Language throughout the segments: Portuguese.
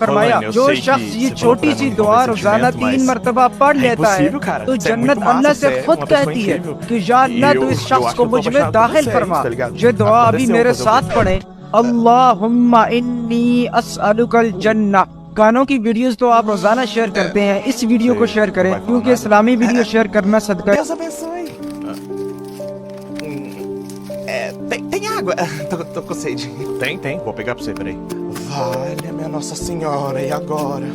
फरमाया जो शख्स ये छोटी सी दुआ रोजाना 3 मरतबा पढ़ लेता है तो जन्नत अल्लाह से खुद कहती है कि या अल्लाह तू इस शख्स को मुझ में दाखिल फरमा। ये दुआ अभी मेरे साथ पढ़े, अल्लाहुम्मा इन्नी अस्अलुकल जन्नह। गानों की वीडियोस तो आप रोजाना शेयर करते हैं, इस वीडियो को शेयर करें क्योंकि इस्लामी वीडियो शेयर करना सदका है। Tem água? Tô com sede. Tem. Vou pegar pra você, peraí. Valha, minha Nossa Senhora, e agora?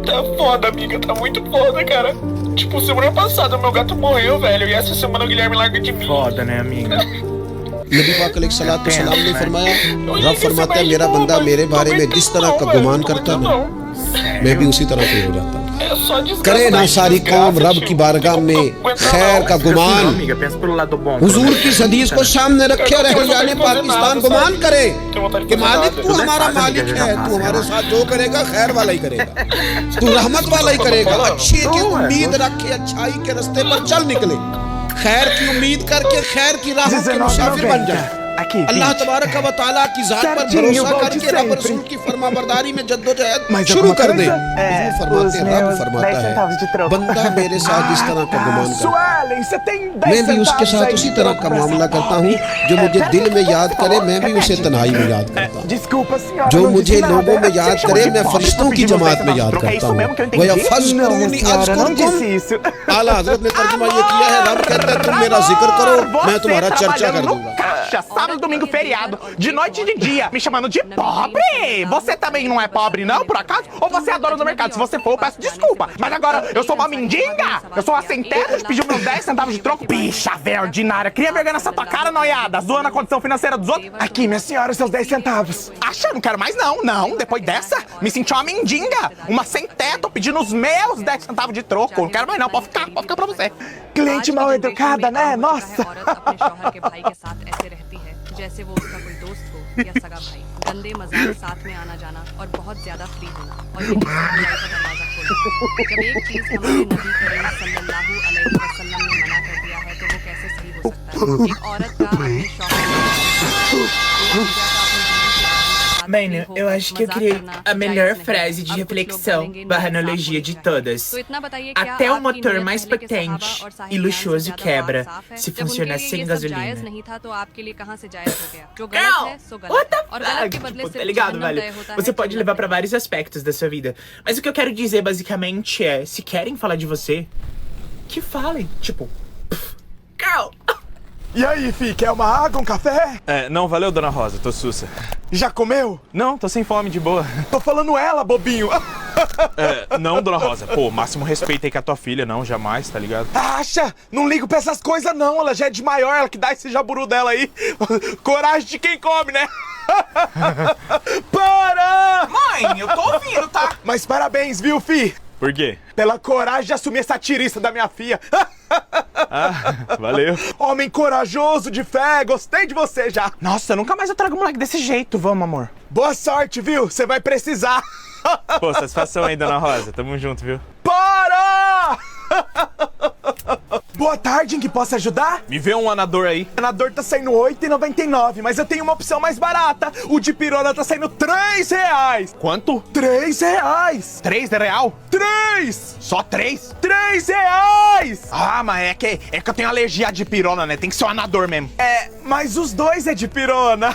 Tá foda, amiga, tá muito foda, cara. Tipo, semana passada meu gato morreu, velho, e essa semana o Guilherme larga de mim. Foda, né, amiga? नबी पाक अलैहिस्सलाम ने फरमाया, रब फरमाता है मेरा बंदा मेरे बारे में जिस तरह का गुमान करता है मैं भी उसी तरह से हो जाता हूँ। करे ना सारी कौम रब की बारगाह में खैर का गुमान। हुजूर की हदीस को सामने रखे और अहले जाने पाकिस्तान गुमान करे कि मालिक तू हमारा मालिक है, तू हमारे साथ जो करेगा खैर वाला ही करेगा, तू रहमत वाला ही करेगा। अच्छी की उम्मीद रखे, अच्छाई के रास्ते पर चल निकले, खैर की उम्मीद करके खैर की राह के मुसाफिर बन जाए। अल्लाह तबारक व तआला की जात पर भरोसा करके रब रसूल की फरमाबरदारी में जद्दोजहद शुरू कर दे। रब फरमाता है बंदा मेरे साथ इस तरह का गुमान करता मैं भी उसके साथ उसी तरह का मामला करता हूँ। जो मुझे दिल में याद करे मैं भी उसे तन्हाई में याद करता हूँ। जो मुझे लोगों में याद करे मैं फरिश्तों की जमात में याद करता हूँ। आला हजरत ने तर्जुमा ये किया है, रब कहता है तुम मेरा जिक्र करो मैं तुम्हारा चर्चा कर दूंगा। Sábado, domingo, feriado, de noite e de dia, me chamando de pobre. Você também não é pobre, não, por acaso? Ou você adora no mercado? Se você for, eu peço desculpa. Mas agora, eu sou uma mendiga? Eu sou uma sem teto, te pediu meus 10 centavos de troco? Bicha velha ordinária, cria vergonha nessa tua cara, noiada, zoando a condição financeira dos outros. Aqui, minha senhora, seus 10 centavos. Acha? Não quero mais não, depois dessa, me senti uma mendiga, uma sem teto, pedindo os meus 10 centavos de troco. Não quero mais não, pode ficar pra você. Cliente mal educada, né? Nossa. जैसे वो उसका कोई दोस्त हो या सगा भाई, गंदे मजाक साथ में आना जाना और बहुत ज्यादा फ्री होना और ये दरवाजा खोलना। जब एक चीज हमारे नबी करीम सल्लल्लाहु अलैहि वसल्लम ने मना कर दिया है तो वो कैसे सही हो सकता है? एक औरत का अपने शौक Mano, eu acho que eu criei a melhor frase de reflexão barra analogia de todas. Até o motor mais potente e luxuoso quebra se funcionar sem gasolina. Girl, what the fuck? Tipo, tá ligado, velho? Você pode levar pra vários aspectos da sua vida. Mas o que eu quero dizer basicamente é, se querem falar de você, que falem. Tipo, girl. E aí, fi, quer uma água, um café? Não, valeu, dona Rosa, tô sussa. Já comeu? Não, tô sem fome, de boa. Tô falando ela, bobinho. Não, dona Rosa, pô, máximo respeito aí com a tua filha, não, jamais, tá ligado? Acha? Não ligo pra essas coisas não, ela já é de maior, ela que dá esse jaburu dela aí. Coragem de quem come, né? Para! Mãe, eu tô ouvindo, tá? Mas parabéns, viu, fi? Por quê? Pela coragem de assumir essa tirista da minha filha. Valeu. Homem corajoso, de fé, gostei de você já. Nossa, nunca mais eu trago moleque desse jeito, vamos, amor. Boa sorte, viu? Você vai precisar. Pô, satisfação aí, dona Rosa, tamo junto, viu? Para! Boa tarde, em que posso ajudar? Me vê um anador aí. O anador tá saindo R$8,99, mas eu tenho uma opção mais barata. O de pirona tá saindo R$3. Quanto? R$3. 3 de real? 3! Só 3? R$3! Ah, mas é que eu tenho alergia de pirona, né? Tem que ser um anador mesmo. Mas os dois é de pirona.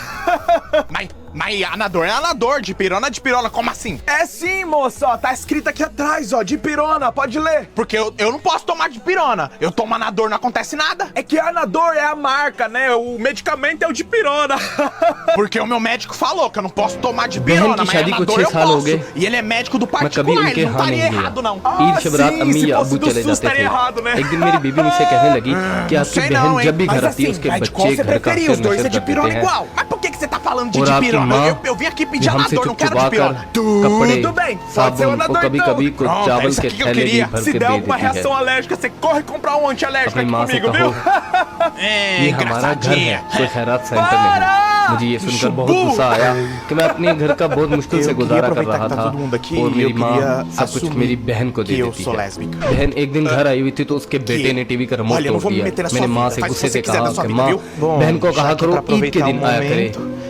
Mas anador é anador, de pirona, como assim? É sim, moço, ó, tá escrito aqui atrás, ó, de pirona, pode ler. Porque eu não posso tomar de pirona, eu tomo anador, não acontece nada. É que anador é a marca, né, o medicamento é o de pirona. Porque o meu médico falou que eu não posso tomar de pirona, mas anador eu posso. E ele é médico do particular, ele não estaria errado não. Eid शब रात अम्मी या अब्बू चले जाते थे। एक दिन मेरी बीबी मुझसे कहने लगी कि आपकी बहन जब भी घर आती है उसके बच्चे घर का अक्सर नशर कर देते हैं। Mas por que você tá falando de pirona? Eu vim aqui pedir anador, não quero de pirona. Tudo bem, pode ser o anador então. चावल के थैले भी भर Se के der दे alguma देती है। reação alérgica, você corre comprar um antialérgico aqui comigo, viu? ये हमारा घर है, कोई खैरात सेंटर नहीं। मुझे ये सुनकर बहुत गुस्सा आया कि मैं अपने घर का बहुत मुश्किल से गुजारा कर रहा था और मेरी माँ सब कुछ मेरी बहन को दे देती है। बहन एक दिन घर आई हुई थी तो उसके बेटे ने टीवी का रिमोट तोड़ दिया। मैंने माँ से गुस्से से कहा कि माँ बहन को कहा करो ईद के दिन आया करे।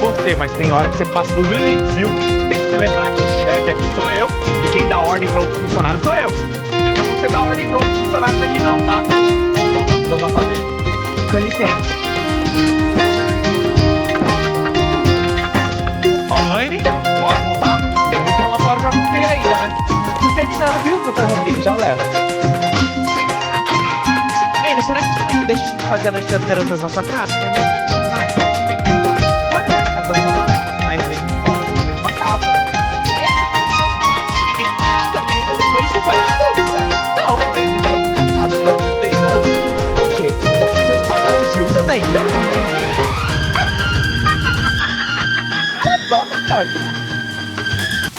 Você, mas tem hora que você passa do limite, viu? Tem que se lembrar que o chefe aqui sou eu e quem dá ordem para outro funcionário sou eu. Então você dá ordem para outro funcionário aqui não, tá? Então vai fazer. Com licença. Lady? Posso voltar? Tem muito relatório pra cumprir ainda, né? Não sei de nada, viu, doutor Rodrigo? Já leva. Ei, será que você deixa de fazer as alteranças na sua casa?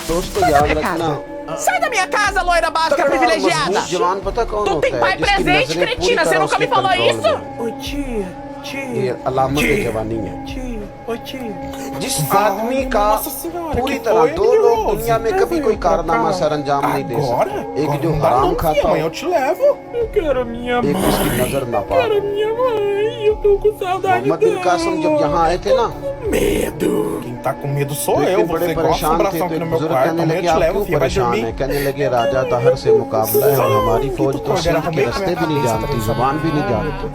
दोस्तों याद रखना Sai da minha casa, loira básica privilegiada! जवान पता कौन Tu होता tem है pai जिसकी presente, नजरें पूरी cretina, você तरह nunca me उसके falou कंट्रोल isso? में। Ô tia, tia, ये अलामत है जवानी है tia, ô tia. जिस आदमी का पूरी तरह दो लोग दुनिया में कभी कोई कारनामा सर अंजाम नहीं दे सकते एक जो हराम खाता हो eu te levo. Eu quero a minha एक mãe. उसकी नजर ना Eu quero a पाए minha mãe. Eu tô com saudade Mohammad बिन कासिम जब यहाँ आए थे ना Medo. Quem tá com medo sou तो eu. इतने बड़े Você gosta de परेशान थे assombração तो aqui no एक meu बुजुर्ग quarto. कहने Amanhã eu लगे te आप levo, क्यों filha. Vai परेशान dormir. है कहने लगे राजा ताहर से मुकाबला है और हमारी फौज तो सिंध के रास्ते भी नहीं जानती जुबान भी नहीं जानती